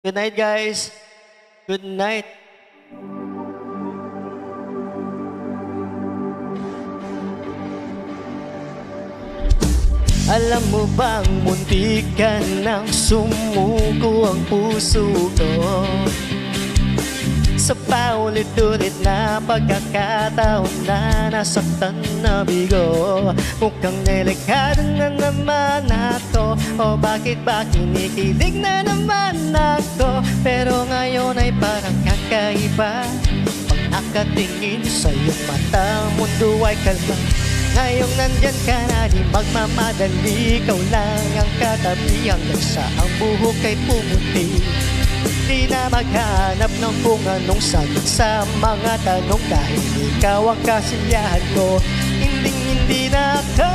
Good night, guys. Good night. Alam mo bang muntik ka nang sumuko ang puso ko sa paulit-ulit na pagkakataon na nasaktan na bigo. Mukhang delikado na naman ako, o bakit ba kinikilig na naman ako? Pero ngayon ay parang kakaiba pag nakatingin sa iyong mata, mundo ay kalma. Ngayong nandyan ka na, di magmamadali, ikaw lang ang katabi hanggang sa ang buhok ay pumuti. Di na maghanap ng kung anong sagot sa mga tanong, dahil ikaw ang kasiyahan ko. Hindi na ako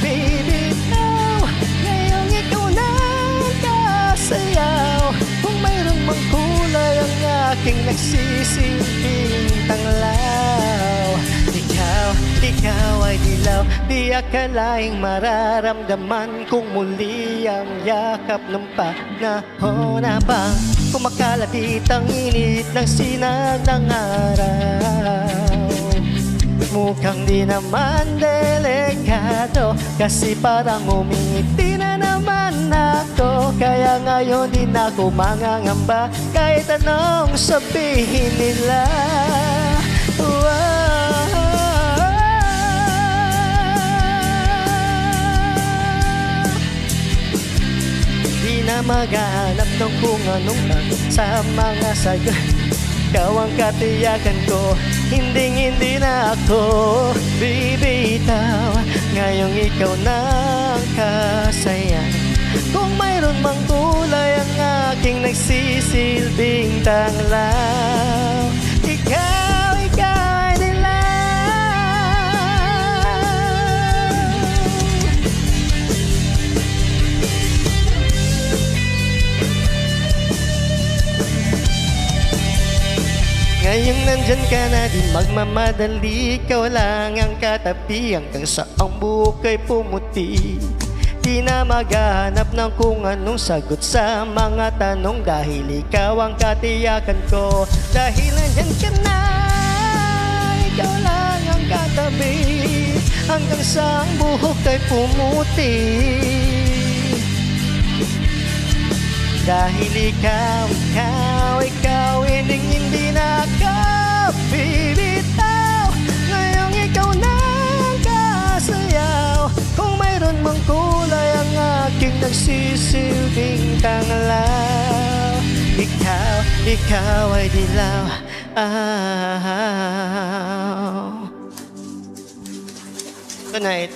bibitaw, ngayong ikaw na ang kasayaw. Kung mayroon mang kulay ang aking nagsisilbing tanglaw, ikaw ay dilaw. Di akalaing mararamdaman kung muli ang yakap ng panahon na bang kumakaladit ang init ng sinag ng araw. Mukhang di naman delikado, kasi parang umingiti na naman ako. Kaya ngayon di na ako mangangamba kahit anong sabihin nila. Di na maghanap ng kung anong sa mga sagot, ikaw ang katiyakan ko. Hindi na ako bibitaw, ngayong ikaw na ang kasaya. Kung mayroon mang kulay ang aking nagsisilbing tanglaw, ikaw ay dilaw. Ngayong nandyan ka na, di magmamadali, ikaw lang ang katabi hanggang sa ang buhok ay pumuti. Di na maghahanap ng kung anong sagot sa mga tanong, dahil ikaw ang katiyakan ko. Dahil nandyan ka na, ikaw lang ang katabi hanggang sa ang buhok ay pumuti. Dahil ikaw, hindi na ako bibitaw, ngayong ikaw na ang kasayaw. Kung mayroon mang kulay ang aking nagsisilbing tanglaw, ikaw ay dilaw. Good night.